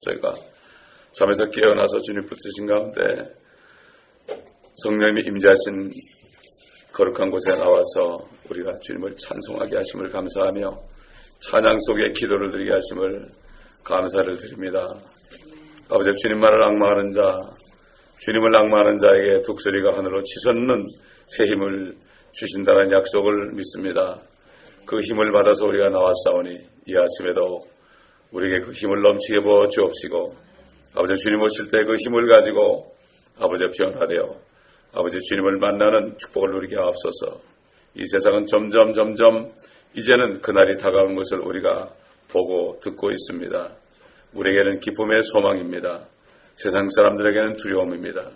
저희가 잠에서 깨어나서 주님 붙으신 가운데 성령님이 임재하신 거룩한 곳에 나와서 우리가 주님을 찬송하게 하심을 감사하며 찬양 속에 기도를 드리게 하심을 감사를 드립니다. 아버지, 주님만을 앙망하는 자, 주님을 앙망하는 자에게 독수리가 하늘로 치솟는 새 힘을 주신다는 약속을 믿습니다. 그 힘을 받아서 우리가 나왔사오니 이 아침에도 우리에게 그 힘을 넘치게 부어 주옵시고, 아버지, 주님 오실 때 그 힘을 가지고 아버지 변화되어 아버지 주님을 만나는 축복을 누리게 하옵소서. 이 세상은 점점 이제는 그날이 다가온 것을 우리가 보고 듣고 있습니다. 우리에게는 기쁨의 소망입니다. 세상 사람들에게는 두려움입니다.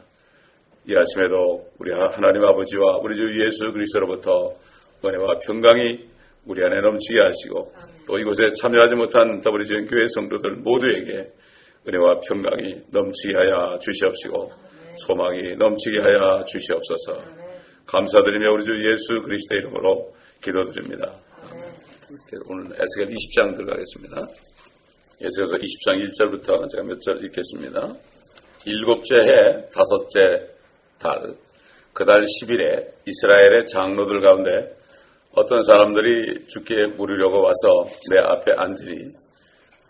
이 아침에도 우리 하나님 아버지와 우리 주 예수 그리스도로부터 은혜와 평강이 우리 안에 넘치게 하시고, 또 이곳에 참여하지 못한 WGN 교회 성도들 모두에게 은혜와 평강이 넘치게 하여 주시옵시고, 소망이 넘치게 하여 주시옵소서. 감사드리며 우리 주 예수 그리스도의 이름으로 기도드립니다. 오늘 에스겔 20장 들어가겠습니다. 에스겔서 20장 1절부터 제가 몇 절 읽겠습니다. 일곱째 해 다섯째 달 그 달 10일에 이스라엘의 장로들 가운데 어떤 사람들이 주께 물으려고 와서 내 앞에 앉으니,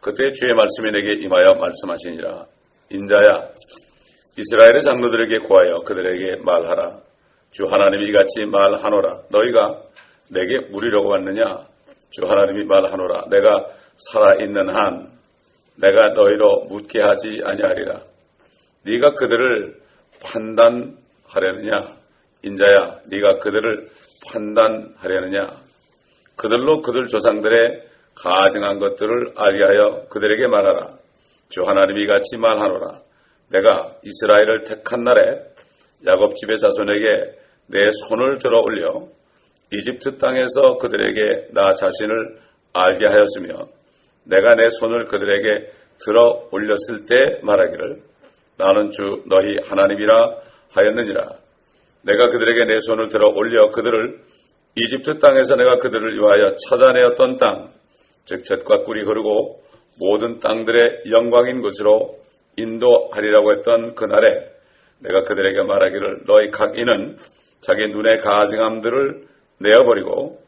그때 주의 말씀이 내게 임하여 말씀하시니라. 인자야, 이스라엘의 장로들에게 고하여 그들에게 말하라. 주 하나님이 이같이 말하노라. 너희가 내게 물으려고 왔느냐? 주 하나님이 말하노라. 내가 살아있는 한 내가 너희로 묻게 하지 아니하리라. 네가 그들을 판단하려느냐? 인자야, 네가 그들을 판단하려느냐? 그들로 그들 조상들의 가증한 것들을 알게 하여 그들에게 말하라. 주 하나님이 이같이 말하노라. 내가 이스라엘을 택한 날에 야곱 집의 자손에게 내 손을 들어 올려 이집트 땅에서 그들에게 나 자신을 알게 하였으며, 내가 내 손을 그들에게 들어 올렸을 때 말하기를 나는 주 너희 하나님이라 하였느니라. 내가 그들에게 내 손을 들어 올려 그들을 이집트 땅에서 내가 그들을 위하여 찾아내었던 땅, 즉 젖과 꿀이 흐르고 모든 땅들의 영광인 곳으로 인도하리라고 했던 그날에 내가 그들에게 말하기를 너희 각인은 자기 눈의 가증함들을 내어버리고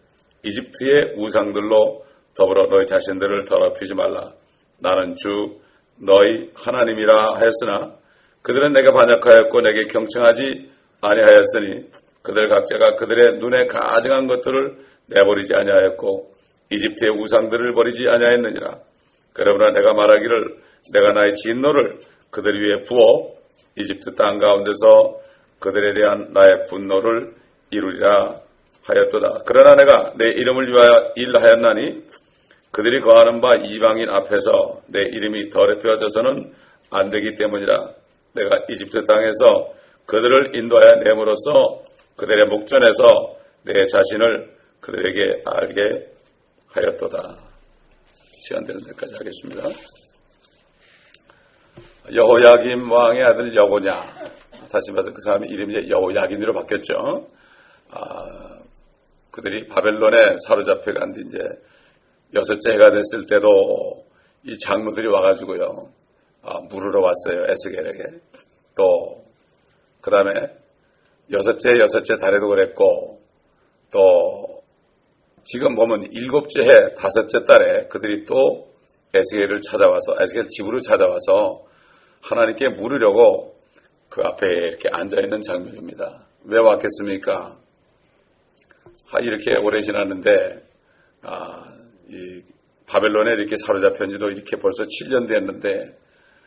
이집트의 우상들로 더불어 너희 자신들을 더럽히지 말라. 나는 주 너희 하나님이라 하였으나 그들은 내가 반역하였고 내게 경청하지 아니하였으니 그들 각자가 그들의 눈에 가증한 것들을 내버리지 아니하였고 이집트의 우상들을 버리지 아니하였느니라. 그러므로 내가 말하기를 내가 나의 진노를 그들 위에 부어 이집트 땅 가운데서 그들에 대한 나의 분노를 이루리라 하였도다. 그러나 내가 내 이름을 위하여 일하였나니 그들이 거하는 바 이방인 앞에서 내 이름이 더럽혀져서는 안 되기 때문이라. 내가 이집트 땅에서 그들을 인도하여 내므로써 그들의 목전에서 내 자신을 그들에게 알게 하였도다. 시간 되는 데까지 하겠습니다. 여호야김 왕의 아들 여고냐, 다시 말해서 그 사람의 이름이 이제 여호야긴으로 바뀌었죠. 그들이 바벨론에 사로잡혀 간 뒤 이제 여섯째 해가 됐을 때도 이 장로들이 와가지고요, 물으러 왔어요, 에스겔에게. 또 그 다음에 여섯째 달에도 그랬고, 또 지금 보면 일곱째 해 다섯째 달에 그들이 또 에스겔을 찾아와서, 에스겔 집으로 찾아와서 하나님께 물으려고 그 앞에 이렇게 앉아있는 장면입니다. 왜 왔겠습니까? 이렇게 오래 지났는데, 이 바벨론에 이렇게 사로잡힌 지도 이렇게 벌써 7년 됐는데,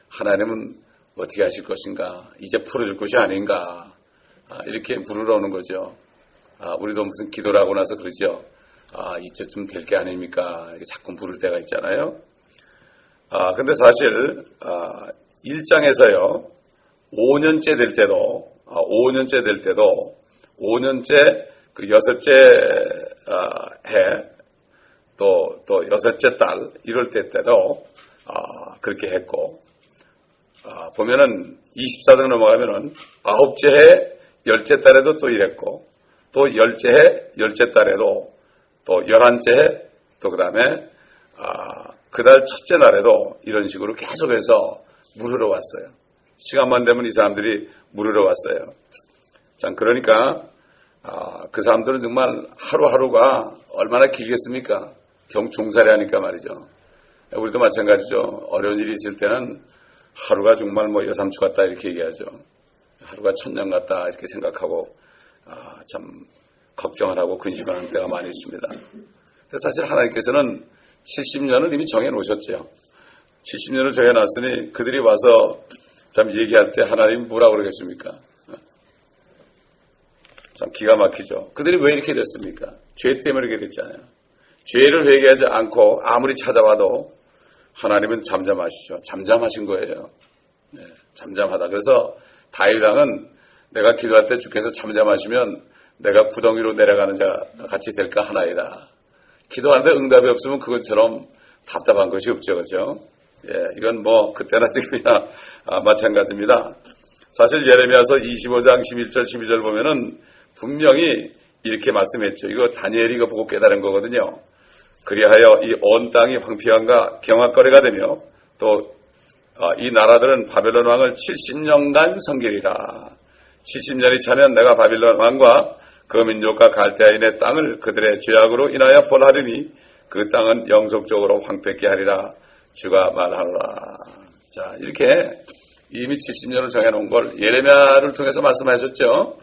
하나님은 어떻게 하실 것인가? 이제 풀어줄 것이 아닌가? 이렇게 물으러 오는 거죠. 우리도 무슨 기도를 하고 나서 그러죠. 이제쯤 될 게 아닙니까? 이렇게 자꾸 부를 때가 있잖아요. 근데 사실, 1장에서요, 5년째 될 때도, 5년째 그 여섯째 해, 또 여섯째 달, 이럴 때도, 그렇게 했고, 보면은 24장 넘어가면은 9째 해, 10째 달에도 또 이랬고, 또 10째 해, 10째 달에도 또 11째 해, 또 그 다음에 그달 첫째 날에도 이런 식으로 계속해서 물으러 왔어요. 시간만 되면 이 사람들이 물으러 왔어요. 참 그러니까 그 사람들은 정말 하루하루가 얼마나 길겠습니까? 종살이 하니까 말이죠. 우리도 마찬가지죠. 어려운 일이 있을 때는 하루가 정말 뭐 여삼초 같다 이렇게 얘기하죠. 하루가 천년 같다 이렇게 생각하고 참 걱정을 하고 근심하는 때가 많이 있습니다. 근데 사실 하나님께서는 70년을 이미 정해놓으셨죠. 70년을 정해놨으니 그들이 와서 참 얘기할 때 하나님 뭐라고 그러겠습니까? 참 기가 막히죠. 그들이 왜 이렇게 됐습니까? 죄 때문에 이렇게 됐잖아요. 죄를 회개하지 않고 아무리 찾아와도 하나님은 잠잠하시죠. 잠잠하신 거예요. 네, 잠잠하다. 그래서 다윗 왕은 내가 기도할 때 주께서 잠잠하시면 내가 구덩이로 내려가는 자 같이 될까 하나이다. 기도하는데 응답이 없으면 그것처럼 답답한 것이 없죠. 그렇죠? 예, 이건 뭐 그때나 지금이나 마찬가지입니다. 사실 예레미야서 25장 11절 12절 보면은 분명히 이렇게 말씀했죠. 이거 다니엘이 이거 보고 깨달은 거거든요. 그리하여 이 온 땅이 황폐함과 경악거리가 되며 또 이 나라들은 바벨론 왕을 70년간 섬기리라. 70년이 차면 내가 바벨론 왕과 그 민족과 갈대아인의 땅을 그들의 죄악으로 인하여 벌하리니 그 땅은 영속적으로 황폐케 하리라. 주가 말하노라. 자, 이렇게 이미 70년을 정해놓은 걸 예레미야를 통해서 말씀하셨죠.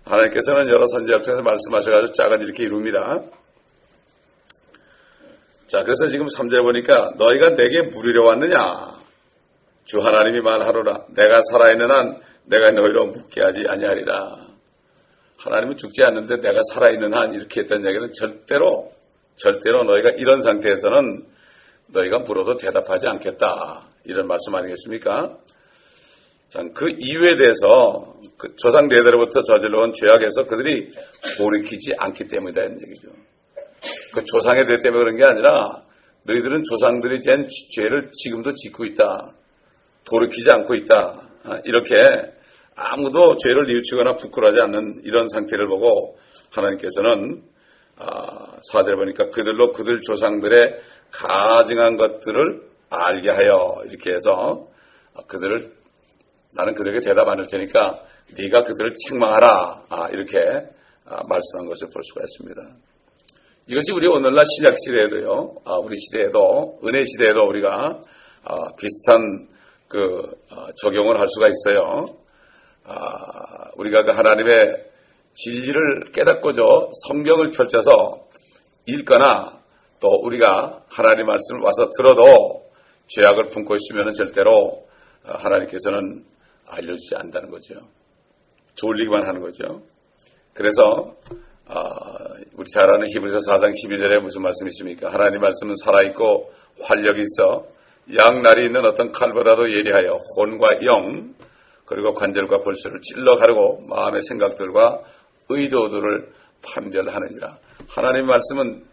하나님께서는 여러 선지자를 통해서 말씀하셔가지고 짝을 이렇게 이룹니다. 자, 그래서 지금 3절 보니까 너희가 내게 물으려 왔느냐? 주 하나님이 말하노라. 내가 살아있는 한 내가 너희로 묻게 하지 아니하리라. 하나님은 죽지 않는데 내가 살아있는 한 이렇게 했던 얘기는 절대로 너희가 이런 상태에서는 너희가 물어도 대답하지 않겠다. 이런 말씀 아니겠습니까? 자, 그 이유에 대해서 그 조상 대대로부터 저질러온 죄악에서 그들이 돌이키지 않기 때문이라는 얘기죠. 그 조상의 죄 때문에 그런 게 아니라 너희들은 조상들이 된 죄를 지금도 짓고 있다. 돌이키지 않고 있다. 이렇게 아무도 죄를 뉘우치거나 부끄러워하지 않는 이런 상태를 보고 하나님께서는 4절 보니까 그들로 그들 조상들의 가증한 것들을 알게 하여 이렇게 해서 나는 그들에게 대답 안 할 테니까 네가 그들을 책망하라. 이렇게 말씀한 것을 볼 수가 있습니다. 이것이 우리 오늘날 신약 시대에도요. 우리 시대에도 은혜 시대에도 우리가 비슷한 적용을 할 수가 있어요. 우리가 그 하나님의 진리를 깨닫고자 성경을 펼쳐서 읽거나 또 우리가 하나님 말씀을 와서 들어도 죄악을 품고 있으면 절대로 하나님께서는 알려주지 않는다는 거죠. 졸리기만 하는 거죠. 그래서 우리 잘 아는 히브리서 4장 12절에 무슨 말씀이 있습니까? 하나님 말씀은 살아있고 활력이 있어 양날이 있는 어떤 칼보다도 예리하여 혼과 영 그리고 관절과 골수를 찔러 가르고 마음의 생각들과 의도들을 판별하느니라. 하나님 말씀은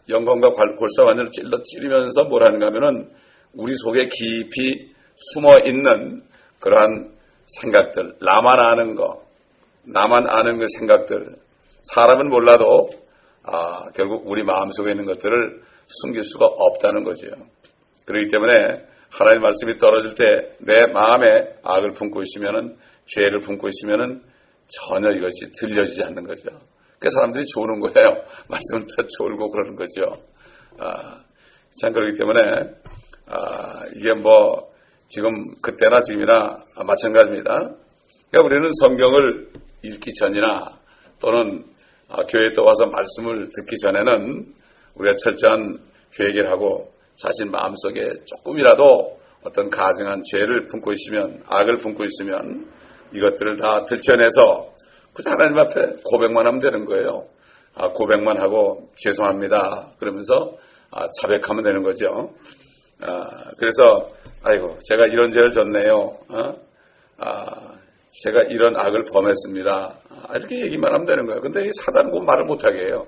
영혼과 골수와 관절을 찌르면서 뭘 하는가 하면은 우리 속에 깊이 숨어 있는 그러한 생각들, 나만 아는 그 생각들, 사람은 몰라도 결국 우리 마음속에 있는 것들을 숨길 수가 없다는 거죠. 그렇기 때문에 하나님 말씀이 떨어질 때 내 마음에 악을 품고 있으면은 죄를 품고 있으면은 전혀 이것이 들려지지 않는 거죠. 그 사람들이 조는 거예요. 말씀은 더 졸고 그러는 거죠. 참 그렇기 때문에 이게 뭐 지금 그때나 지금이나 마찬가지입니다. 그러니까 우리는 성경을 읽기 전이나 또는 교회에 또 와서 말씀을 듣기 전에는 우리가 철저한 회개를 하고 자신 마음속에 조금이라도 어떤 가증한 죄를 품고 있으면 악을 품고 있으면 이것들을 다 들춰내서 그저 하나님 앞에 고백만 하면 되는 거예요. 고백만 하고 죄송합니다 그러면서 자백하면 되는 거죠. 그래서 아이고 제가 이런 죄를 졌네요. 제가 이런 악을 범했습니다. 이렇게 얘기만 하면 되는 거예요. 근데 사단은 그 말을 못하게 해요.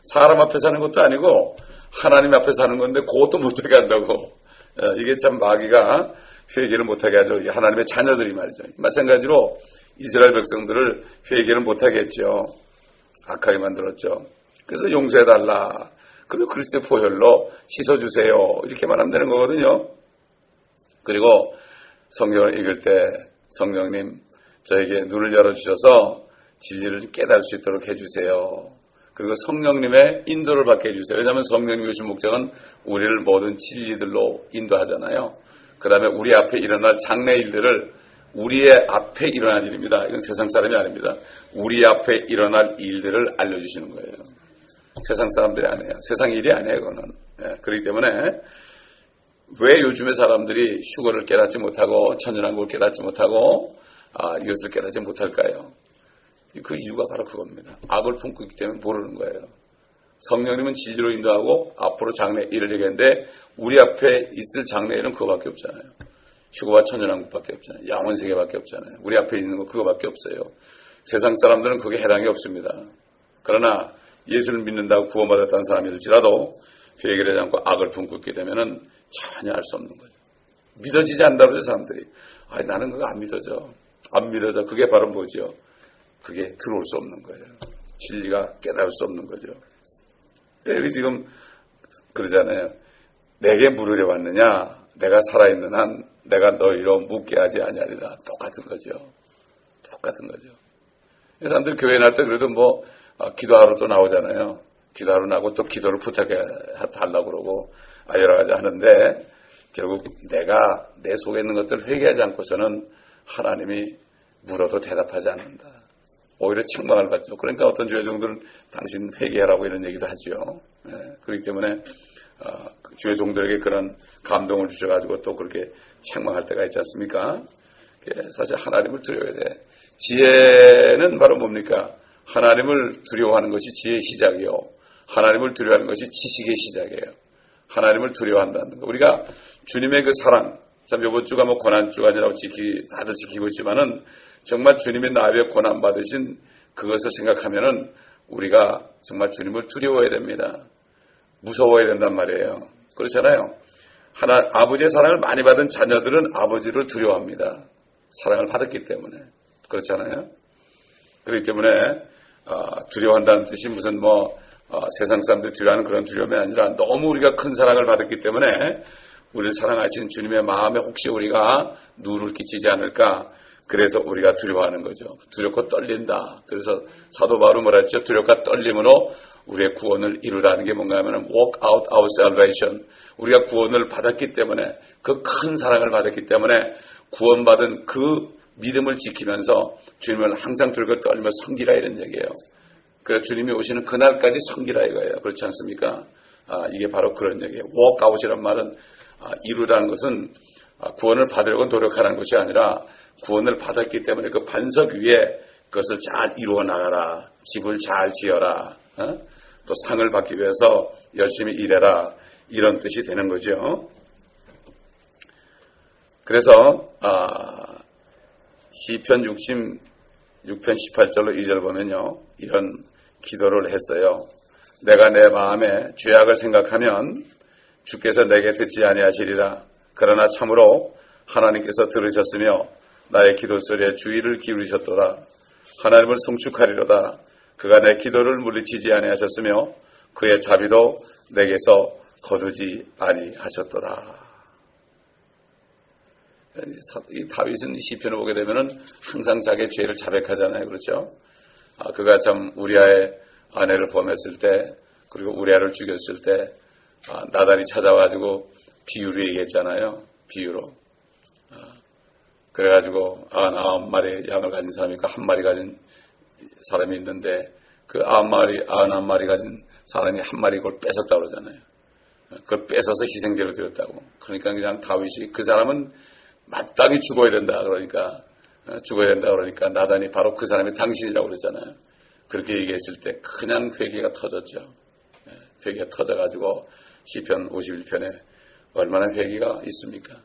사람 앞에서 하는 것도 아니고 하나님 앞에서 하는 건데 그것도 못하게 한다고. 이게 참 마귀가 회개를 못하게 하죠. 하나님의 자녀들이 말이죠. 마찬가지로 이스라엘 백성들을 회개를 못하게 했죠. 악하게 만들었죠. 그래서 용서해달라. 그러면 그리스도의 보혈로 씻어주세요. 이렇게만 하면 되는 거거든요. 그리고 성경을 읽을 때 성령님 저에게 눈을 열어주셔서 진리를 깨달을 수 있도록 해주세요. 그리고 성령님의 인도를 받게 해주세요. 왜냐하면 성령님이 오신 목적은 우리를 모든 진리들로 인도하잖아요. 그 다음에 우리 앞에 일어날 장래 일들을 우리의 앞에 일어날 일입니다. 이건 세상 사람이 아닙니다. 우리 앞에 일어날 일들을 알려주시는 거예요. 세상 사람들이 아니에요. 세상 일이 아니에요. 그거는. 그렇기 때문에 왜 요즘의 사람들이 휴거를 깨닫지 못하고 천연왕국을 깨닫지 못하고 이것을 깨닫지 못할까요? 그 이유가 바로 그겁니다. 악을 품고 있기 때문에 모르는 거예요. 성령님은 진리로 인도하고 앞으로 장래 일을 얘기하는데 우리 앞에 있을 장래 일은 그거밖에 없잖아요. 휴거와 천연왕국밖에 없잖아요. 영원세계밖에 없잖아요. 우리 앞에 있는 거 그거밖에 없어요. 세상 사람들은 그게 해당이 없습니다. 그러나 예수를 믿는다고 구원받았다는 사람일지라도 회개를 하지 않고 악을 품고 있게 되면은 전혀 알 수 없는 거죠. 믿어지지 않는다고 그러죠, 사람들이. 나는 그거 안 믿어져. 안 믿어져. 그게 바로 뭐죠? 그게 들어올 수 없는 거예요. 진리가 깨달을 수 없는 거죠. 여기 지금 그러잖아요. 내게 물으려 왔느냐? 내가 살아있는 한 내가 너희로 묻게 하지 아니하리라. 똑같은 거죠. 똑같은 거죠. 사람들 교회 날 때 그래도 기도하러 또 나오잖아요. 기도하러 나고 또 기도를 부탁해 달라고 그러고 여러 가지 하는데 결국 내가 내 속에 있는 것들을 회개하지 않고서는 하나님이 물어도 대답하지 않는다. 오히려 책망을 받죠. 그러니까 어떤 주의종들은 당신 회개하라고 이런 얘기도 하죠. 그렇기 때문에 주의종들에게 그런 감동을 주셔가지고 또 그렇게 책망할 때가 있지 않습니까? 사실 하나님을 두려워야 돼. 지혜는 바로 뭡니까? 하나님을 두려워하는 것이 지혜의 시작이요. 하나님을 두려워하는 것이 지식의 시작이에요. 하나님을 두려워한다는 거. 우리가 주님의 그 사랑, 참 이번 주가 고난주가 아니라고 다들 지키고 있지만은 정말 주님의 나위에 고난 받으신 그것을 생각하면은 우리가 정말 주님을 두려워해야 됩니다. 무서워해야 된단 말이에요. 그렇잖아요. 아버지의 사랑을 많이 받은 자녀들은 아버지를 두려워합니다. 사랑을 받았기 때문에. 그렇잖아요. 그렇기 때문에 두려워한다는 뜻이 무슨 세상 사람들 두려워하는 그런 두려움이 아니라 너무 우리가 큰 사랑을 받았기 때문에 우리를 사랑하신 주님의 마음에 혹시 우리가 누를 끼치지 않을까, 그래서 우리가 두려워하는 거죠. 두렵고 떨린다. 그래서 사도 바울은 뭐라 했죠? 두렵고 떨림으로 우리의 구원을 이루라는 게 뭔가 하면 walk out our salvation. 우리가 구원을 받았기 때문에, 그 큰 사랑을 받았기 때문에 구원받은 그 믿음을 지키면서 주님을 항상 두렵고 떨리며 섬기라 이런 얘기예요. 그래서 주님이 오시는 그날까지 섬기라 이거예요. 그렇지 않습니까? 이게 바로 그런 얘기예요. walk out이란 말은 이루라는 것은 구원을 받으려고 노력하는 것이 아니라 구원을 받았기 때문에 그 반석 위에 그것을 잘 이루어 나가라. 집을 잘 지어라. 또 상을 받기 위해서 열심히 일해라. 이런 뜻이 되는 거죠. 그래서 시편 66편 18절로 2절 보면요. 이런 기도를 했어요. 내가 내 마음에 죄악을 생각하면 주께서 내게 듣지 아니하시리라. 그러나 참으로 하나님께서 들으셨으며 나의 기도 소리에 주의를 기울이셨도다. 하나님을 송축하리로다. 그가 내 기도를 물리치지 아니하셨으며 그의 자비도 내게서 거두지 아니하셨도다. 이 다윗은 시편을 보게 되면은 항상 자기의 죄를 자백하잖아요. 그렇죠? 그가 참 우리아의 아내를 범했을 때, 그리고 우리아를 죽였을 때 나단이 찾아와가지고 비유로 얘기했잖아요. 비유로. 그래가지고 99마리 양을 가진 사람이 있고 1마리 가진 사람이 있는데 그 99마리 가진 사람이 1마리 그걸 뺏었다고 그러잖아요. 그걸 뺏어서 희생제로 드렸다고. 그러니까 그냥 다윗이 그 사람은 마땅히 죽어야 된다 그러니까 나단이 바로 그 사람이 당신이라고 그러잖아요. 그렇게 얘기했을 때 그냥 회개가 터졌죠. 회개가 터져가지고 시편 51편에 얼마나 회개가 있습니까?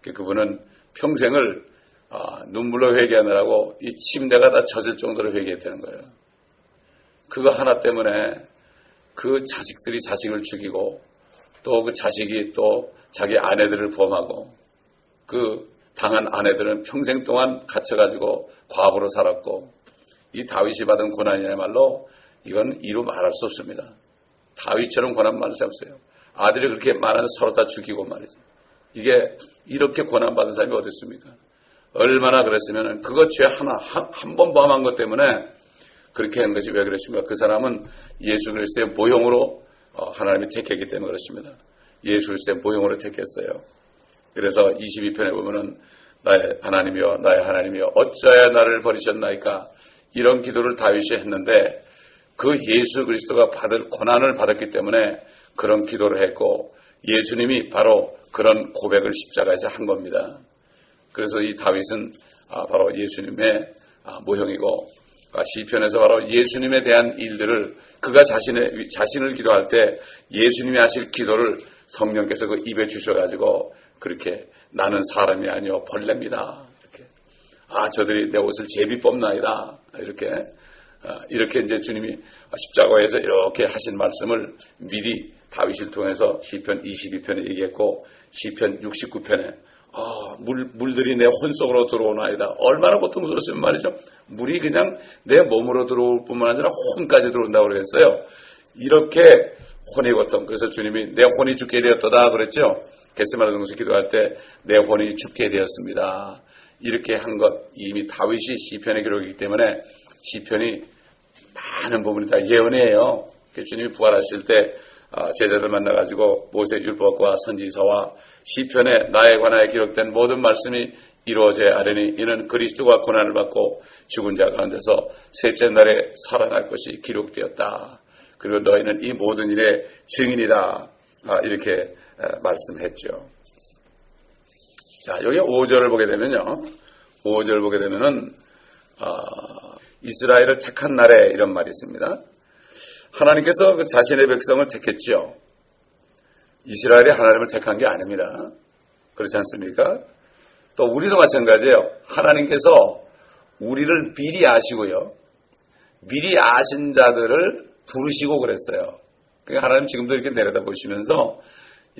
그분은 평생을 눈물로 회개하느라고 이 침대가 다 젖을 정도로 회개했다는 거예요. 그거 하나 때문에 그 자식들이 자식을 죽이고 또 그 자식이 또 자기 아내들을 범하고 그 당한 아내들은 평생 동안 갇혀가지고 과부로 살았고 이 다윗이 받은 고난이야말로 이건 이루 말할 수 없습니다. 다윗처럼 고난 많은 사람이 없어요. 아들이 그렇게 많아서 서로 다 죽이고 말이죠. 이게 이렇게 고난 받은 사람이 어디 있습니까? 얼마나 그랬으면 그거 죄 하나 한 번 범한 것 때문에 그렇게 한 것이 왜 그랬습니까? 그 사람은 예수 그리스도의 모형으로 하나님이 택했기 때문에 그렇습니다. 예수 그리스도의 모형으로 택했어요. 그래서 22편에 보면은 나의 하나님이여 나의 하나님이여 어찌하여 나를 버리셨나이까 이런 기도를 다윗이 했는데 그 예수 그리스도가 받을 고난을 받았기 때문에 그런 기도를 했고 예수님이 바로 그런 고백을 십자가에서 한 겁니다. 그래서 이 다윗은 바로 예수님의 모형이고 시편에서 바로 예수님에 대한 일들을 그가 자신을 기도할 때 예수님이 하실 기도를 성령께서 그 입에 주셔가지고 그렇게 나는 사람이 아니요 벌레입니다. 이렇게 저들이 내 옷을 제비 뽑나이다. 이렇게 이제 주님이 십자가에서 이렇게 하신 말씀을 미리 다윗을 통해서 시편 22편에 얘기했고 시편 69편에 물들이 내 혼 속으로 들어오나이다. 얼마나 고통스러웠으면 말이죠. 물이 그냥 내 몸으로 들어올 뿐만 아니라 혼까지 들어온다고 그랬어요. 이렇게 혼의 고통. 그래서 주님이 내 혼이 죽게 되었다 그랬죠. 겟세마네 동산 기도할 때 내 혼이 죽게 되었습니다. 이렇게 한 것 이미 다윗이 시편에 기록이기 때문에 시편이 많은 부분이 다 예언이에요. 주님이 부활하실 때 제자들 만나가지고 모세 율법과 선지서와 시편에 나에 관하여 기록된 모든 말씀이 이루어져야 하려니 이는 그리스도가 고난을 받고 죽은 자 가운데서 셋째 날에 살아날 것이 기록되었다. 그리고 너희는 이 모든 일의 증인이다. 이렇게 말씀했죠. 자, 여기 5절을 보게 되면요. 5절 보게 되면은 이스라엘을 택한 날에 이런 말이 있습니다. 하나님께서 그 자신의 백성을 택했죠. 이스라엘이 하나님을 택한 게 아닙니다. 그렇지 않습니까? 또 우리도 마찬가지예요. 하나님께서 우리를 미리 아시고요. 미리 아신 자들을 부르시고 그랬어요. 그러니까 하나님 지금도 이렇게 내려다보시면서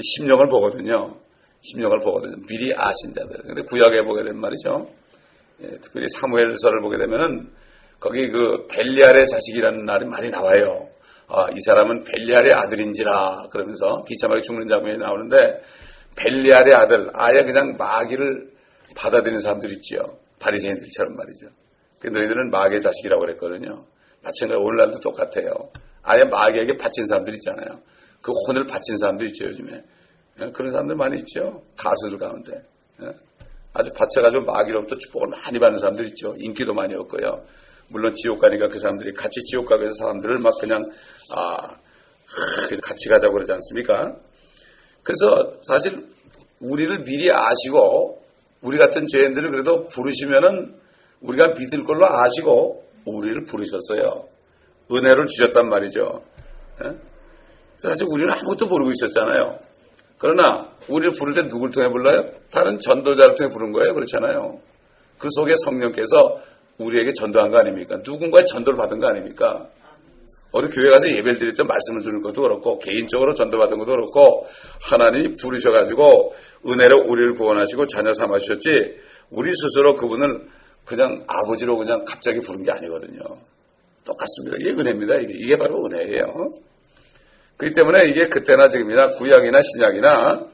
심령을 보거든요. 심령을 보거든요. 미리 아신 자들. 근데 구약에 보게 되면 말이죠. 특별히 사무엘서를 보게 되면은 거기 그 벨리알의 자식이라는 말이 많이 나와요. 이 사람은 벨리알의 아들인지라 그러면서 비참하게 죽는 장면이 나오는데 벨리알의 아들, 아예 그냥 마귀를 받아들이는 사람들 있죠. 바리새인들처럼 말이죠. 너희들은 마귀의 자식이라고 그랬거든요. 마찬가지로 오늘날도 똑같아요. 아예 마귀에게 바친 사람들 있잖아요. 그 혼을 바친 사람들 있죠, 요즘에. 그런 사람들 많이 있죠. 가수들 가운데. 아주 바쳐가지고 마귀로부터 축복을 많이 받는 사람들 있죠. 인기도 많이 없고요. 물론 지옥 가니까 그 사람들이 같이 지옥 가고 해서 사람들을 막 그냥 같이 가자고 그러지 않습니까? 그래서 사실 우리를 미리 아시고 우리 같은 죄인들을 그래도 부르시면은 우리가 믿을 걸로 아시고 우리를 부르셨어요. 은혜를 주셨단 말이죠. 사실 우리는 아무것도 모르고 있었잖아요. 그러나 우리를 부를 때 누굴 통해 불러요? 다른 전도자를 통해 부른 거예요. 그렇잖아요. 그 속에 성령께서 우리에게 전도한 거 아닙니까? 누군가의 전도를 받은 거 아닙니까? 우리 교회 가서 예배를 드릴 때 말씀을 들은 것도 그렇고 개인적으로 전도받은 것도 그렇고 하나님이 부르셔가지고 은혜로 우리를 구원하시고 자녀 삼아주셨지 우리 스스로 그분을 그냥 아버지로 그냥 갑자기 부른 게 아니거든요. 똑같습니다. 이게 은혜입니다. 이게 바로 은혜예요. 그렇기 때문에 이게 그때나 지금이나 구약이나 신약이나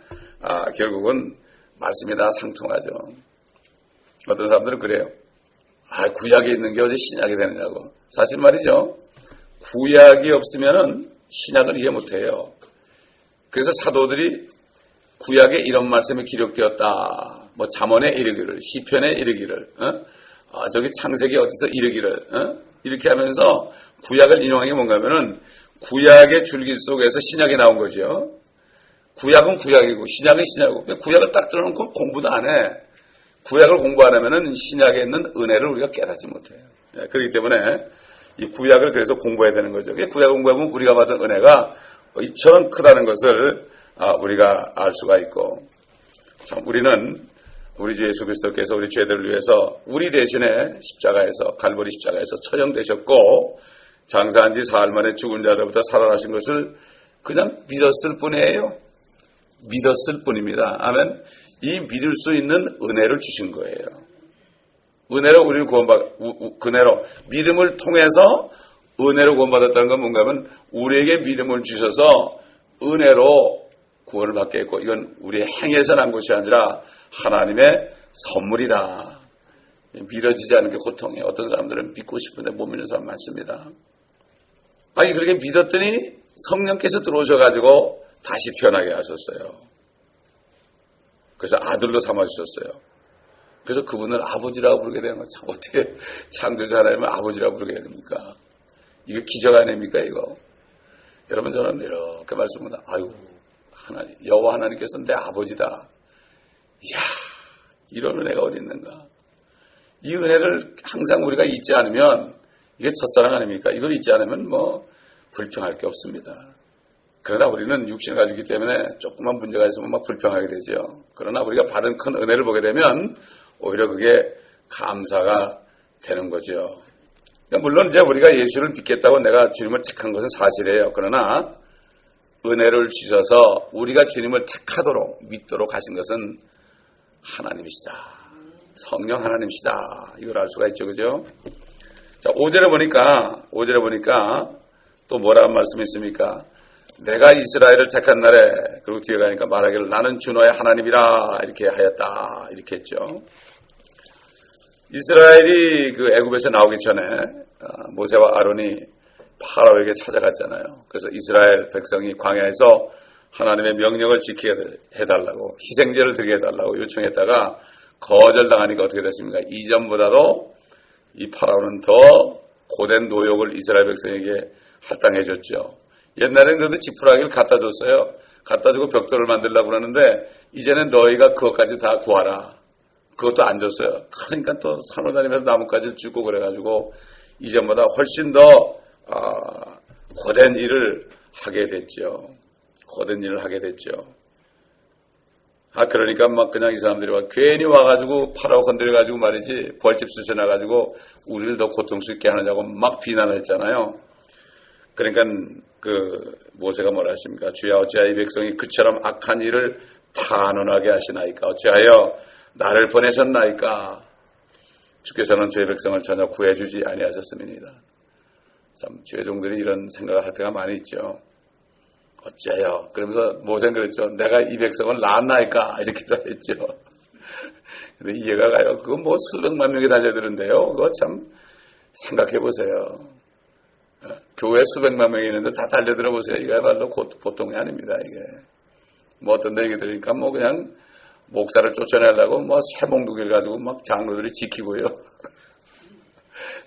결국은 말씀이 다 상통하죠. 어떤 사람들은 그래요. 구약에 있는 게 어제 신약이 되느냐고. 사실 말이죠. 구약이 없으면은 신약을 이해 못해요. 그래서 사도들이 구약에 이런 말씀이 기록되었다. 뭐 잠언에 이르기를, 시편에 이르기를, 저기 창세기 어디서 이르기를, 이렇게 하면서 구약을 인용한 게 뭔가 하면은 구약의 줄기 속에서 신약이 나온 거죠. 구약은 구약이고 신약은 신약이고 구약을 딱 들어놓고 공부도 안 해. 구약을 공부 안 하면은 신약에 있는 은혜를 우리가 깨닫지 못해요. 그렇기 때문에 이 구약을 그래서 공부해야 되는 거죠. 구약 공부하면 우리가 받은 은혜가 이처럼 크다는 것을 우리가 알 수가 있고, 참 우리는 우리 주 예수 그리스도께서 우리 죄들을 위해서 우리 대신에 십자가에서 갈보리 십자가에서 처형되셨고 장사한 지 사흘 만에 죽은 자들부터 살아나신 것을 그냥 믿었을 뿐이에요. 믿었을 뿐입니다. 아멘. 이 믿을 수 있는 은혜를 주신 거예요. 은혜로 우리를 구원받고, 은혜로 믿음을 통해서 은혜로 구원받았다는 건 뭔가 하면 우리에게 믿음을 주셔서 은혜로 구원을 받게 했고, 이건 우리의 행에서 난 것이 아니라 하나님의 선물이다. 믿어지지 않은 게 고통이에요. 어떤 사람들은 믿고 싶은데 못 믿는 사람 많습니다. 아니, 그렇게 믿었더니 성령께서 들어오셔가지고 다시 태어나게 하셨어요. 그래서 아들로 삼아주셨어요. 그래서 그분을 아버지라고 부르게 되는 거 참, 어떻게 창조자 하나님을 아버지라고 부르게 됩니까? 이거 기적 아닙니까, 이거? 여러분, 저는 이렇게 말씀합니다. 아유, 하나님, 여호와 하나님께서는 내 아버지다. 이야, 이런 은혜가 어디 있는가? 이 은혜를 항상 우리가 잊지 않으면 이게 첫사랑 아닙니까? 이걸 잊지 않으면 뭐 불평할 게 없습니다. 그러나 우리는 육신을 가지고 있기 때문에 조금만 문제가 있으면 막 불평하게 되죠. 그러나 우리가 받은 큰 은혜를 보게 되면 오히려 그게 감사가 되는 거죠. 그러니까 물론 이제 우리가 예수를 믿겠다고 내가 주님을 택한 것은 사실이에요. 그러나 은혜를 주셔서 우리가 주님을 택하도록 믿도록 하신 것은 하나님이시다. 성령 하나님이시다. 이걸 알 수가 있죠. 그죠? 자, 5절에 보니까 또 뭐라는 말씀이 있습니까? 내가 이스라엘을 택한 날에, 그리고 뒤에 가니까 말하기를 나는 주 너의 하나님이라 이렇게 하였다. 이렇게 했죠. 이스라엘이 그 애굽에서 나오기 전에 모세와 아론이 파라오에게 찾아갔잖아요. 그래서 이스라엘 백성이 광야에서 하나님의 명령을 지키게 해달라고, 희생제를 드리게 해달라고 요청했다가 거절당하니까 어떻게 됐습니까? 이전보다도 이 파라오는 더 고된 노역을 이스라엘 백성에게 할당해줬죠. 옛날에는 그래도 지푸라기를 갖다 줬어요. 갖다 주고 벽돌을 만들려고 그러는데 이제는 너희가 그것까지 다 구하라. 그것도 안 줬어요. 그러니까 또 산으로 다니면서 나뭇가지를 주고 그래가지고 이전보다 훨씬 더 고된 일을 하게 됐죠. 고된 일을 하게 됐죠. 그러니까 막 그냥 이 사람들이 괜히 와가지고 파라오 건드려가지고 말이지 벌집 쑤셔놔가지고 우리를 더 고통스럽게 하느냐고 막 비난을 했잖아요. 그러니까 그 모세가 뭐라 했습니까? 주야 어찌하여 이 백성이 그처럼 악한 일을 탄원하게 하시나이까? 어찌하여 나를 보내셨나이까? 주께서는 주의 백성을 전혀 구해주지 아니하셨음이니이다. 참 주의 종들이 이런 생각을 할 때가 많이 있죠. 어째요? 그러면서 모세는 그랬죠. 내가 이 백성을 낳았나이까? 이렇게도 했죠. 근데 이해가 가요. 그거 뭐 수백만 명이 달려드는데요. 그거 참 생각해 보세요. 교회 수백만 명이 있는데 다 달려들어 보세요. 이거야말로 보통이 아닙니다. 이게 뭐 어떤 데 얘기 들으니까 뭐 그냥 목사를 쫓아내려고 뭐 쇠몽둥이를 가지고 막 장로들이 지키고요.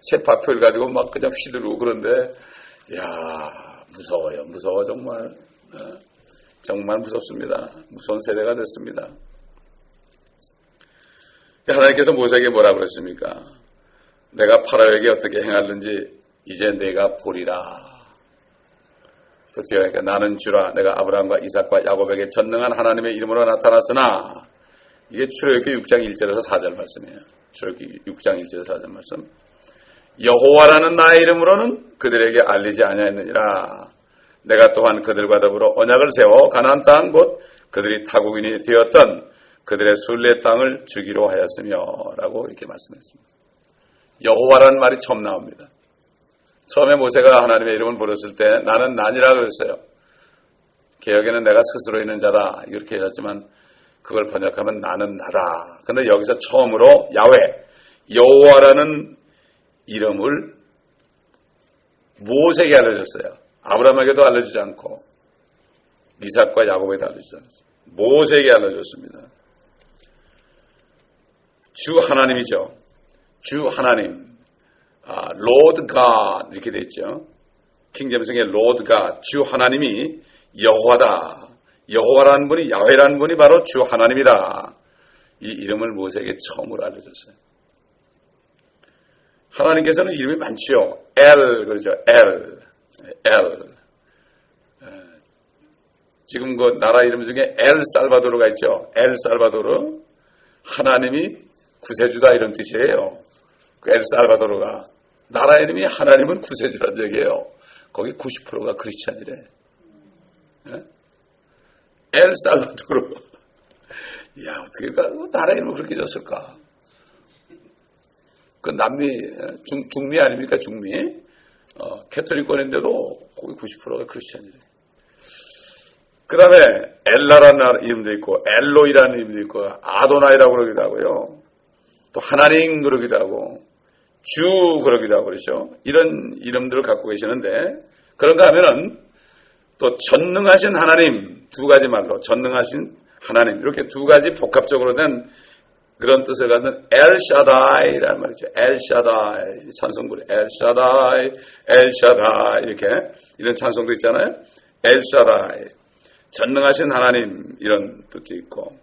쇠파표를 가지고 막 그냥 휘두르고 그런데 야 무서워요. 무서워 정말. 정말 무섭습니다. 무서운 세대가 됐습니다. 하나님께서 모세에게 뭐라고 그랬습니까? 내가 파라오에게 어떻게 행하는지 이제 내가 보리라. 그러니까 나는 주라. 내가 아브라함과 이삭과 야곱에게 전능한 하나님의 이름으로 나타났으나, 이게 출애굽기 6장 1절에서 4절 말씀이에요. 출애굽기 6장 1절에서 4절 말씀. 여호와라는 나의 이름으로는 그들에게 알리지 아니하였느니라. 내가 또한 그들과 더불어 언약을 세워 가나안 땅 곧 그들이 타국인이 되었던 그들의 순례 땅을 주기로 하였으며 라고 이렇게 말씀했습니다. 여호와라는 말이 처음 나옵니다. 처음에 모세가 하나님의 이름을 부르실 때 나는 난이라 그랬어요. 개혁에는 내가 스스로 있는 자다 이렇게 해줬지만 그걸 번역하면 나는 나다. 근데 여기서 처음으로 야훼, 여호와라는 이름을 모세에게 알려줬어요. 아브라함에게도 알려주지 않고 이삭과 야곱에도 알려주지 않았어요. 모세에게 알려줬습니다. 주 하나님이죠. 주 하나님. Lord God 이렇게 돼 있죠. 킹제임스의 Lord God, 주 하나님이 여호와다. 여호와라는 분이, 야훼라는 분이 바로 주 하나님이다. 이 이름을 모세에게 처음으로 알려줬어요. 하나님께서는 이름이 많지요. 엘 그러죠. 엘. 지금 그 나라 이름 중에 엘살바도르가 있죠. 엘살바도르. 하나님이 구세주다 이런 뜻이에요. 그 엘살바도르가. 나라 이름이 하나님은 구세주라는 얘기예요. 거기 90%가 크리스찬이래. 엘살바도르. 야, 어떻게 그 나라 이름을 그렇게 졌을까? 그 남미, 중미 아닙니까? 중미? 캐톨릭권인데도 거의 90%가 크리스찬이래요. 그 다음에 엘라라는 이름도 있고 엘로이라는 이름도 있고 아도나이라고 그러기도 하고요. 또 하나님 그러기도 하고 주 그러기도 하고 그러죠. 이런 이름들을 갖고 계시는데 그런가 하면은 또 전능하신 하나님 두 가지 말로 전능하신 하나님 이렇게 두 가지 복합적으로 된 그런 뜻을 갖는 엘샤다이라는 말이죠. 엘샤다이 찬송구리 엘샤다이 엘샤다이 이렇게 이런 찬송도 있잖아요. 엘샤다이 전능하신 하나님 이런 뜻도 있고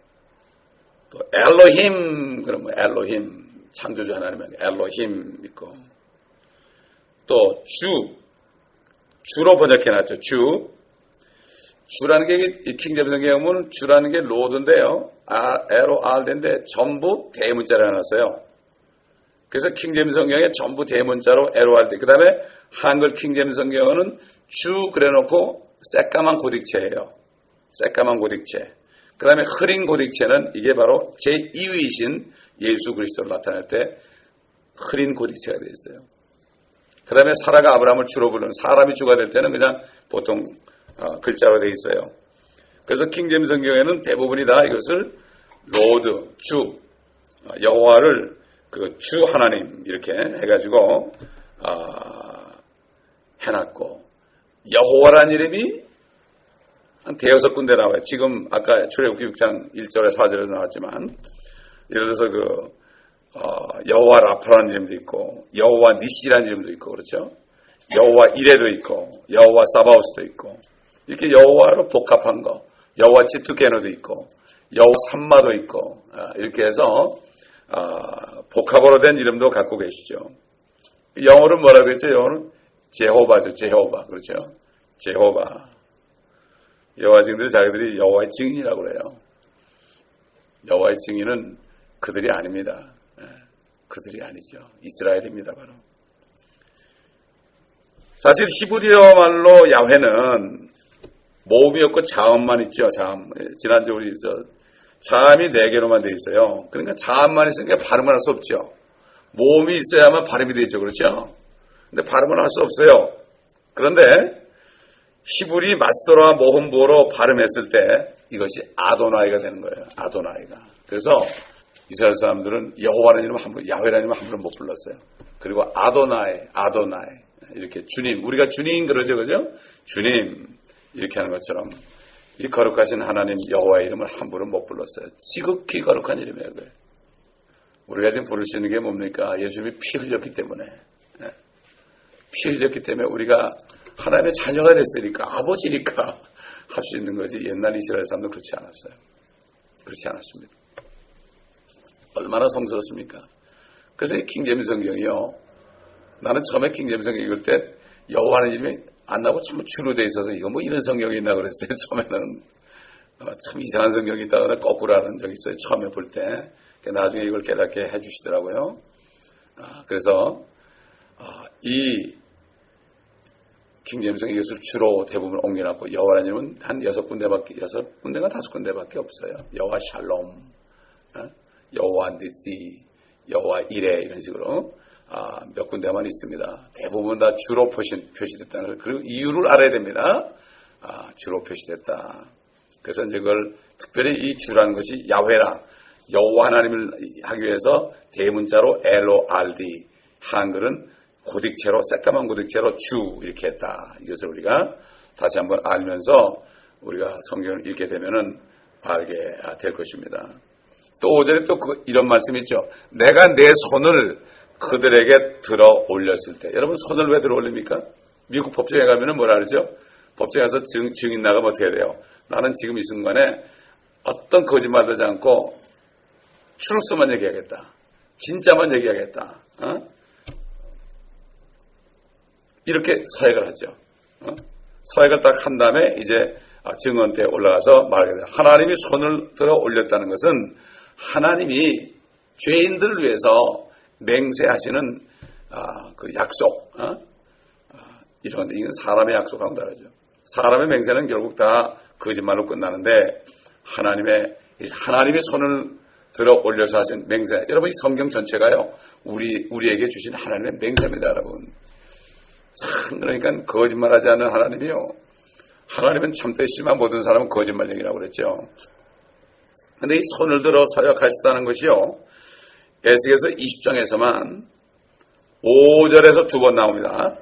또 엘로힘 그러면 엘로힘 창조주 하나님의 엘로힘 있고 또 주로 번역해놨죠. 주라는 게 이 킹제임스 성경에 보면 주라는 게 로드인데요. LOR인데 전부 대문자로 해놨어요. 그래서 킹제임스 성경에 전부 대문자로 LORD. 그 다음에 한글 킹제임스 성경은 주 그래놓고 새까만 고딕체예요. 새까만 고딕체. 그 다음에 흐린 고딕체는 이게 바로 제2위이신 예수 그리스도를 나타낼 때 흐린 고딕체가 되어 있어요. 그 다음에 사라가 아브라함을 주로 부르는 사람이 주가 될 때는 그냥 보통 글자로 되어 있어요. 그래서 킹제임스 성경에는 대부분이 다 이것을 로드, 주, 여호와를 그 주 하나님 이렇게 해가지고 해놨고 여호와라는 이름이 한 대여섯 군데 나와요. 지금 아까 출애굽기 6장 1절에 4절에서 나왔지만 예를 들어서 여호와 라파라는 이름도 있고 여호와 니시라는 이름도 있고 그렇죠. 여호와 이레도 있고 여호와 사바오스도 있고 이렇게 여호와로 복합한 거 여호와 치투케노도 있고 여호와 삼마도 있고 이렇게 해서 복합으로 된 이름도 갖고 계시죠. 영어로 뭐라고 했죠? 영어는 제호바죠. 제호바 그렇죠. 제호바 여호와 증인들이 자기들이 여호와의 증인이라고 그래요. 여호와의 증인은 그들이 아닙니다. 그들이 아니죠. 이스라엘입니다. 바로. 사실 히브리어 말로 야훼는 모음이 없고 자음만 있죠. 자음. 지난주 우리 자음이 4개로만 되어 있어요. 그러니까 자음만 있으니까 발음을 할 수 없죠. 모음이 있어야만 발음이 되죠. 그렇죠? 근데 발음을 할 수 없어요. 그런데 히브리 마스터와 모음부어로 발음했을 때 이것이 아도나이가 되는 거예요. 아도나이가. 그래서 이스라엘 사람들은 여호와라는 이름 함부로 야훼라는 이름 함부로 못 불렀어요. 그리고 아도나이 이렇게 주님 우리가 주님 그러죠, 그죠? 주님 이렇게 하는 것처럼 이 거룩하신 하나님 여호와의 이름을 함부로 못 불렀어요. 지극히 거룩한 이름이에요. 우리가 지금 부를 수 있는 게 뭡니까? 예수님이 피 흘렸기 때문에 피 흘렸기 때문에 우리가 하나님의 자녀가 됐으니까 아버지니까 할 수 있는 거지. 옛날 이스라엘 사람도 그렇지 않았어요. 그렇지 않았습니다. 얼마나 성스럽습니까? 그래서 이 킹제임스 성경이요. 나는 처음에 킹제임스 성경 읽을 때 여호와는 이름이 안 나고 참 주로 돼 있어서 이거 뭐 이런 성경이 있나 그랬어요. 처음에는 참 이상한 성경이 있다가 거꾸로 하는 적이 있어요. 처음에 볼 때. 나중에 이걸 깨닫게 해주시더라고요. 그래서 이 킹제임스 이것을 주로 대부분 옮겨놨고 여호와라는 이름은 한 6군데가 5군데밖에 없어요. 여호와 샬롬, 여호와 니시, 여호와 이레 이런 식으로 몇 군데만 있습니다. 대부분 다 주로 표시됐다는 걸. 그리고 이유를 알아야 됩니다. 주로 표시됐다. 그래서 이제 그걸 특별히 이 주라는 것이 야훼라 여호와 하나님을 하기 위해서 대문자로 LORD 한글은 고딕체로 새까만 고딕체로 주 이렇게 했다. 이것을 우리가 다시 한번 알면서 우리가 성경을 읽게 되면은 알게 될 것입니다. 또 5절에 또 이런 말씀이 있죠. 내가 내 손을 그들에게 들어 올렸을 때. 여러분 손을 왜 들어 올립니까? 미국 법정에 가면은 뭐라 그러죠? 법정에 가서 증인 나가면 어떻게 돼요? 나는 지금 이 순간에 어떤 거짓말도 하지 않고 추루스만 얘기하겠다. 진짜만 얘기하겠다. 이렇게 서약을 하죠. 서약을 딱 한 다음에 이제 증언대에 올라가서 말하게 돼요. 하나님이 손을 들어 올렸다는 것은 하나님이 죄인들을 위해서 맹세하시는 그 약속, 이런 이건 사람의 약속하고 다르죠. 사람의 맹세는 결국 다 거짓말로 끝나는데 하나님이 손을 들어 올려서 하신 맹세. 여러분 이 성경 전체가요 우리에게 주신 하나님의 맹세입니다, 여러분. 참, 그러니까 거짓말하지 않는 하나님이요. 하나님은 참되시지만 모든 사람은 거짓말쟁이라고 그랬죠. 근데 이 손을 들어 사역하셨다는 것이요. 에스겔서 20장에서만 5절에서 2번 나옵니다.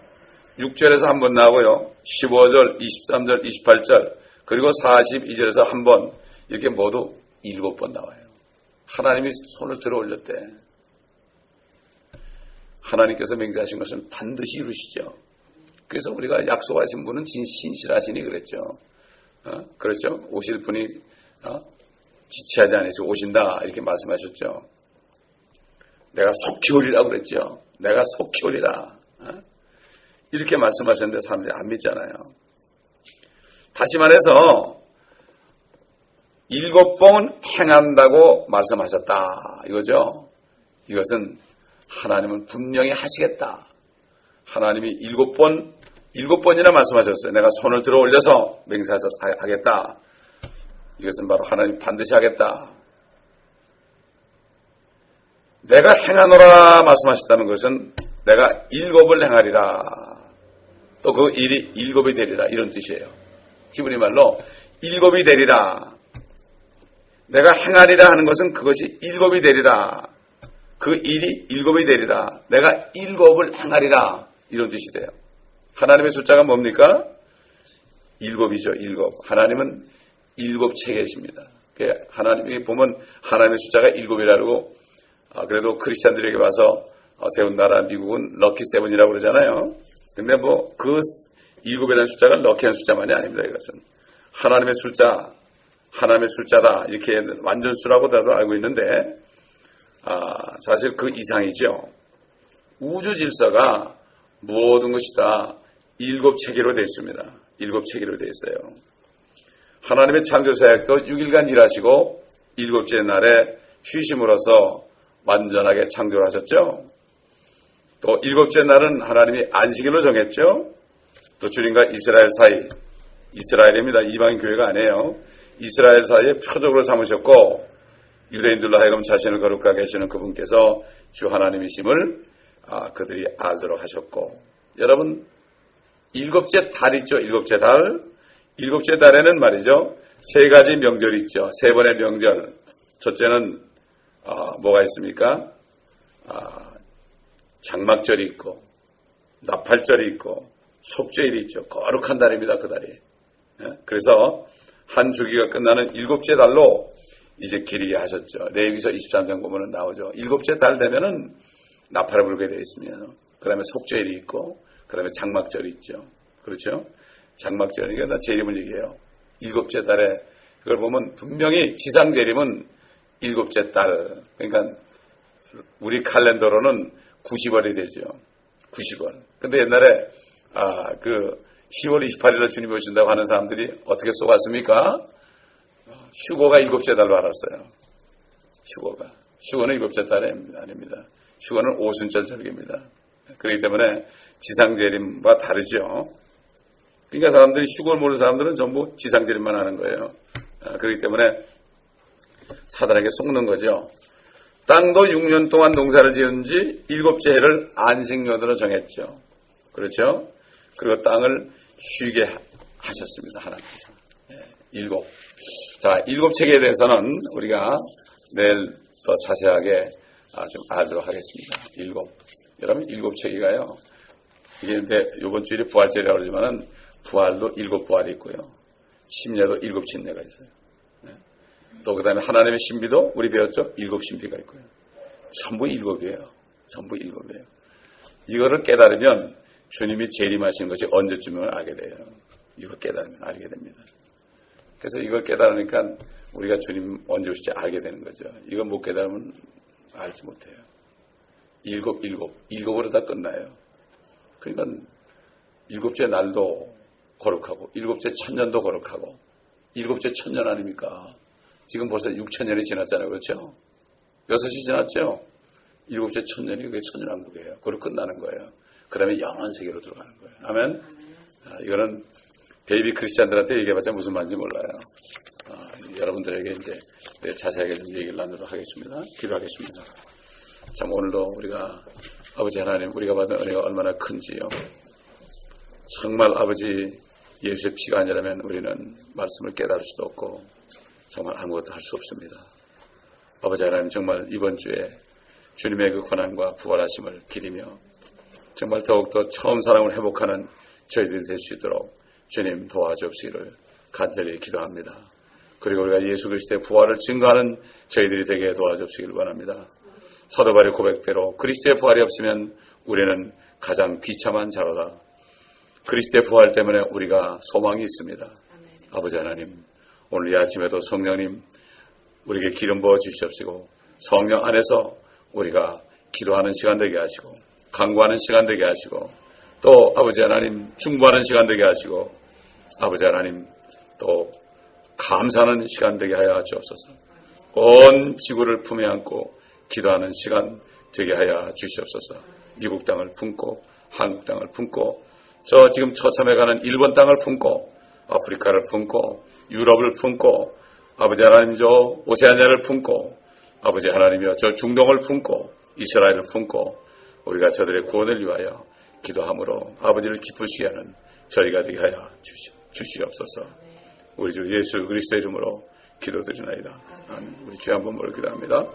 6절에서 한 번 나오고요. 15절, 23절, 28절, 그리고 42절에서 한 번, 이렇게 모두 7번 나와요. 하나님이 손을 들어 올렸대. 하나님께서 맹세하신 것은 반드시 이루시죠. 그래서 우리가 약속하신 분은 신실하시니 그랬죠. 그렇죠. 오실 분이 지체하지 않으시고 오신다 이렇게 말씀하셨죠. 내가 속히 오리라 그랬죠. 내가 속히 오리라. 이렇게 말씀하셨는데 사람들이 안 믿잖아요. 다시 말해서 7번 행한다고 말씀하셨다 이거죠. 이것은 하나님은 분명히 하시겠다. 하나님이 7번이나 말씀하셨어요. 내가 손을 들어 올려서 맹세하겠다. 이것은 바로 하나님 반드시 하겠다. 내가 행하노라 말씀하셨다는 것은 내가 7을 행하리라. 또 그 일이 7이 되리라 이런 뜻이에요. 히브리 말로 7이 되리라. 내가 행하리라 하는 것은 그것이 7이 되리라. 그 일이 7이 되리라. 내가 7을 행하리라. 이런 뜻이 돼요. 하나님의 숫자가 뭡니까? 7이죠. 7. 하나님은 7체계십니다. 하나님이 보면 하나님의 숫자가 7이라고 그래도 크리스찬들에게 와서 세운 나라 미국은 럭키 세븐이라고 그러잖아요. 근데 뭐 그 7이라는 숫자가 럭키한 숫자만이 아닙니다. 이것은 하나님의 숫자, 하나님의 숫자다 이렇게 완전수라고 다들 알고 있는데 사실 그 이상이죠. 우주 질서가 모든 것이 다 7체계로 되어 있습니다. 7체계로 되어 있어요. 하나님의 창조사역도 6일간 일하시고 7째 날에 쉬심으로써 완전하게 창조를 하셨죠. 또 7째 날은 하나님이 안식일로 정했죠. 또 주님과 이스라엘 사이, 이스라엘입니다. 이방인 교회가 아니에요. 이스라엘 사이에 표적으로 삼으셨고 유대인들로 하여금 자신을 거룩하게 하시는 그분께서 주 하나님이심을 그들이 알도록 하셨고, 여러분 7째 달 있죠. 7째 달. 7째 달에는 말이죠. 3가지 명절이 있죠. 3번의 명절. 첫째는 뭐가 있습니까? 장막절이 있고 나팔절이 있고 속죄일이 있죠. 거룩한 달입니다. 그 달이. 그래서 한 주기가 끝나는 7째 달로 이제 기리게 하셨죠. 레위기서 23장 보면 나오죠. 7째 달 되면은 나팔을 불게 되어 있습니다. 그 다음에 속죄일이 있고 그 다음에 장막절이 있죠. 그렇죠? 장막절이니까 나 재림을 얘기해요. 7째 달에 그걸 보면 분명히 지상재림은 7째 달. 그러니까 우리 칼렌더로는 90월이 되죠. 90월. 근데 옛날에 그 10월 28일에 주님 오신다고 하는 사람들이 어떻게 쏘았습니까? 휴거가 7째 달로 알았어요. 휴거는 7째 달이 아닙니다. 휴거는 오순절 절기입니다. 그렇기 때문에 지상재림과 다르죠. 그러니까 사람들이 휴거를 모르는 사람들은 전부 지상재림만 하는 거예요. 그렇기 때문에 사단에게 속는 거죠. 땅도 6년 동안 농사를 지은 지 7째 해를 안식년으로 정했죠. 그렇죠? 그리고 땅을 쉬게 하셨습니다. 하나님께서. 7. 자, 7체계에 대해서는 우리가 내일 더 자세하게 좀 알도록 하겠습니다. 7. 여러분 7체계가요. 이게 이번 주일이 부활절이라고 그러지만은 부활도 7부활이 있고요. 침례도 7침례가 있어요. 또 그 다음에 하나님의 신비도 우리 배웠죠? 7신비가 있고요. 전부 7이에요. 전부 7이에요. 이거를 깨달으면 주님이 재림하시는 것이 언제쯤을 알게 돼요. 이걸 깨달으면 알게 됩니다. 그래서 이걸 깨달으니까 우리가 주님 언제 오실지 알게 되는 거죠. 이걸 못 깨달으면 알지 못해요. 7으로 다 끝나요. 그러니까 7째 날도 거룩하고 7째 천년도 거룩하고 7째 천년 아닙니까? 지금 벌써 6천년이 지났잖아요. 그렇죠? 6이 지났죠? 7째 천년이 그게 천년왕국이에요. 그걸로 끝나는 거예요. 그 다음에 영원 세계로 들어가는 거예요. 아멘? 이거는 베이비 크리스찬들한테 얘기해봤자 무슨 말인지 몰라요. 여러분들에게 이제 자세하게 좀 얘기를 나누도록 하겠습니다. 기도하겠습니다. 참 오늘도 우리가 아버지 하나님 우리가 받은 은혜가 얼마나 큰지요. 정말 아버지 예수의 피가 아니라면 우리는 말씀을 깨달을 수도 없고 정말 아무것도 할 수 없습니다. 아버지 하나님 정말 이번 주에 주님의 그 고난과 부활하심을 기리며 정말 더욱더 처음 사랑을 회복하는 저희들이 될 수 있도록 주님 도와주옵시기를 간절히 기도합니다. 그리고 우리가 예수 그리스도의 부활을 증거하는 저희들이 되게 도와주옵시기를 원합니다. 사도 바울의 고백대로 그리스도의 부활이 없으면 우리는 가장 비참한 자로다. 그리스도의 부활 때문에 우리가 소망이 있습니다. 아버지 하나님, 오늘 이 아침에도 성령님 우리에게 기름 부어 주시옵시고 성령 안에서 우리가 기도하는 시간 되게 하시고 간구하는 시간 되게 하시고 또 아버지 하나님 중보하는 시간 되게 하시고 아버지 하나님 또 감사하는 시간 되게 하여 주옵소서. 온 지구를 품에 안고 기도하는 시간 되게 하여 주시옵소서. 미국 땅을 품고 한국 땅을 품고 저 지금 처참해가는 일본 땅을 품고 아프리카를 품고 유럽을 품고 아버지 하나님 저 오세아니아를 품고 아버지 하나님이여 저 중동을 품고 이스라엘을 품고 우리가 저들의 구원을 위하여 기도함으로 아버지를 기쁘시게 하는 저희가 되게 하여 주시옵소서. 우리 주 예수 그리스도 이름으로 기도드리나이다. 우리 주여 한번 기도합니다.